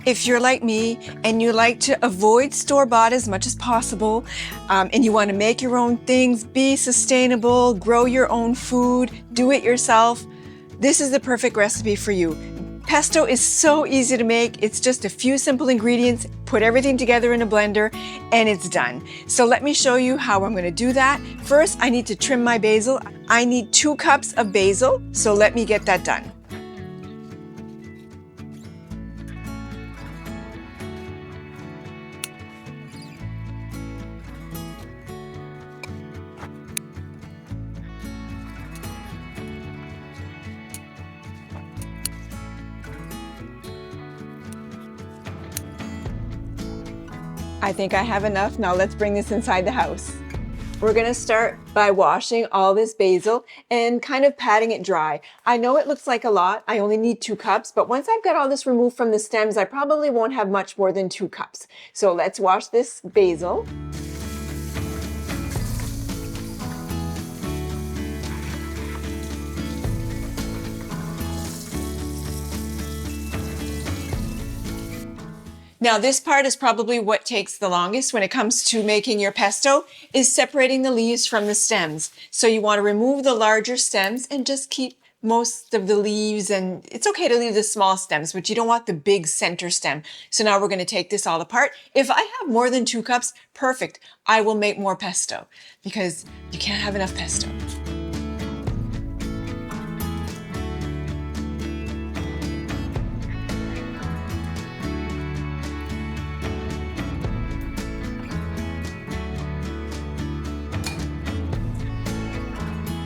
If you're like me and you like to avoid store-bought as much as possible, and you want to make your own things, be sustainable, grow your own food, do it yourself, this is the perfect recipe for you. Pesto is so easy to make. It's just a few simple ingredients, put everything together in a blender, and it's done. So let me show you how I'm going to do that. First, I need to trim my basil. I need 2 cups of basil, so let me get that done. I think I have enough. Now let's bring this inside the house. We're gonna start by washing all this basil and kind of patting it dry. I know it looks like a lot. I only need 2 cups, but once I've got all this removed from the stems, I probably won't have much more than 2 cups. So let's wash this basil. Now this part is probably what takes the longest when it comes to making your pesto, is separating the leaves from the stems. So you want to remove the larger stems and just keep most of the leaves, and it's okay to leave the small stems, but you don't want the big center stem. So now we're going to take this all apart. If I have more than 2 cups, perfect. I will make more pesto because you can't have enough pesto.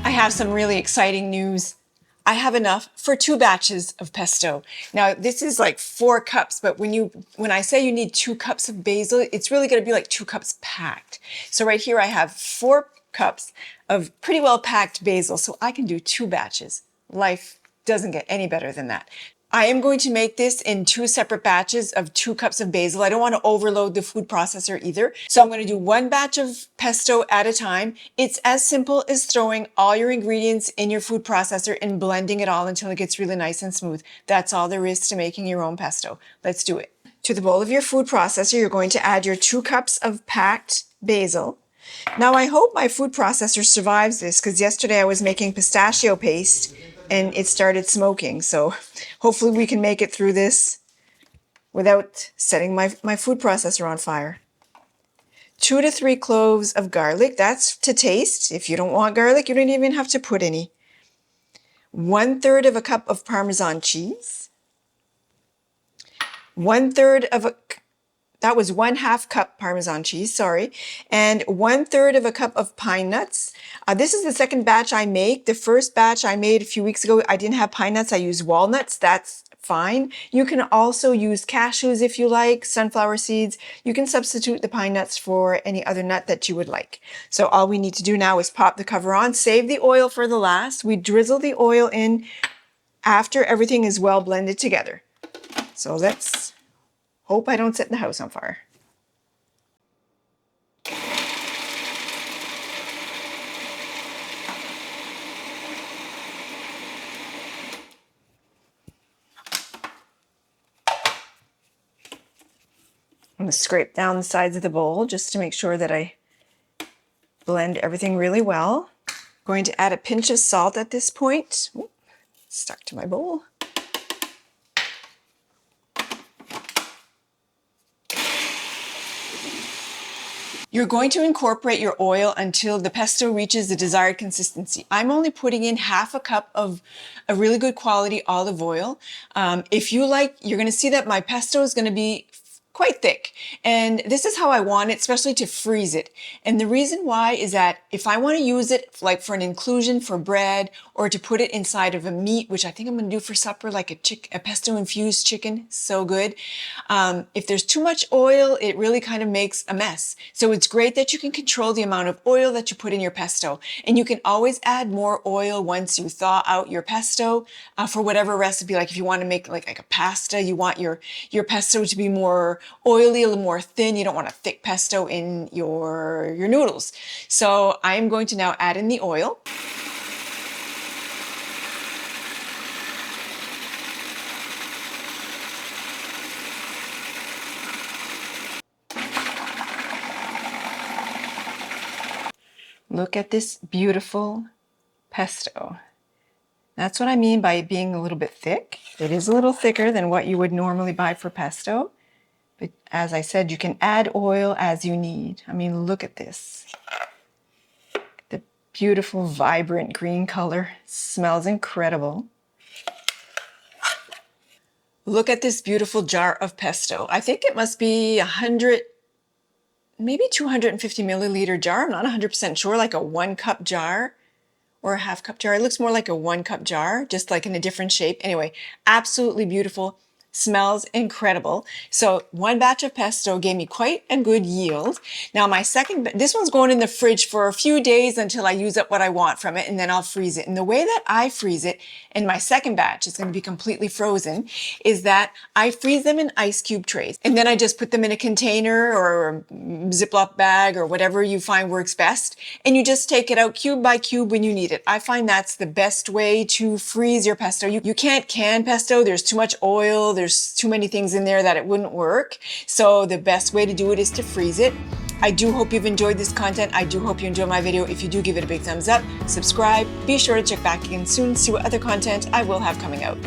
I have some really exciting news. I have enough for 2 batches of pesto. Now this is like 4 cups, but when I say you need 2 cups of basil, it's really gonna be like 2 cups packed. So right here I have 4 cups of pretty well packed basil, so I can do 2 batches. Life doesn't get any better than that. I am going to make this in 2 separate batches of 2 cups of basil. I don't want to overload the food processor either. So I'm going to do 1 batch of pesto at a time. It's as simple as throwing all your ingredients in your food processor and blending it all until it gets really nice and smooth. That's all there is to making your own pesto. Let's do it. To the bowl of your food processor, you're going to add your 2 cups of packed basil. Now I hope my food processor survives this, because yesterday I was making pistachio paste and it started smoking. So hopefully we can make it through this without setting my food processor on fire. 2 to 3 cloves of garlic. That's to taste. If you don't want garlic, you don't even have to put any. 1/3 of a cup of Parmesan cheese. 1/3 of a, that was 1/2 cup Parmesan cheese, sorry. And 1/3 of a cup of pine nuts. This is the second batch I make. The first batch I made a few weeks ago, I didn't have pine nuts, I used walnuts. That's fine. You can also use cashews if you like, sunflower seeds. You can substitute the pine nuts for any other nut that you would like. So all we need to do now is pop the cover on, save the oil for the last. We drizzle the oil in after everything is well blended together. So let's hope I don't set the house on fire. I'm going to scrape down the sides of the bowl just to make sure that I blend everything really well. Going to add a pinch of salt at this point. Ooh, stuck to my bowl. You're going to incorporate your oil until the pesto reaches the desired consistency. I'm only putting in 1/2 cup of a really good quality olive oil. If you like, you're going to see that my pesto is going to be quite thick. And this is how I want it, especially to freeze it. And the reason why is that if I want to use it like for an inclusion for bread or to put it inside of a meat, which I think I'm going to do for supper, like a pesto infused chicken, so good. If there's too much oil, it really kind of makes a mess. So it's great that you can control the amount of oil that you put in your pesto. And you can always add more oil once you thaw out your pesto for whatever recipe. Like if you want to make like a pasta, you want your pesto to be more oily, a little more thin. You don't want a thick pesto in your noodles. So I'm going to now add in the oil. Look at this beautiful pesto. That's what I mean by it being a little bit thick. It is a little thicker than what you would normally buy for pesto. But as I said, you can add oil as you need. I mean, look at this. The beautiful, vibrant green color. Smells incredible. Look at this beautiful jar of pesto. I think it must be 100, maybe 250 milliliter jar. I'm not 100% sure, like a 1 cup jar or a half-cup jar. It looks more like a 1 cup jar, just like in a different shape. Anyway, absolutely beautiful. Smells incredible. So 1 batch of pesto gave me quite a good yield. Now my second, this one's going in the fridge for a few days until I use up what I want from it, and then I'll freeze it. And the way that I freeze it in my second batch, it's going to be completely frozen, is that I freeze them in ice cube trays. And then I just put them in a container or a Ziploc bag or whatever you find works best. And you just take it out cube by cube when you need it. I find that's the best way to freeze your pesto. You can't can pesto. There's too much oil. There's too many things in there that it wouldn't work. So the best way to do it is to freeze it. I do hope you've enjoyed this content. I do hope you enjoy my video. If you do, give it a big thumbs up, subscribe, be sure to check back again soon, see what other content I will have coming out.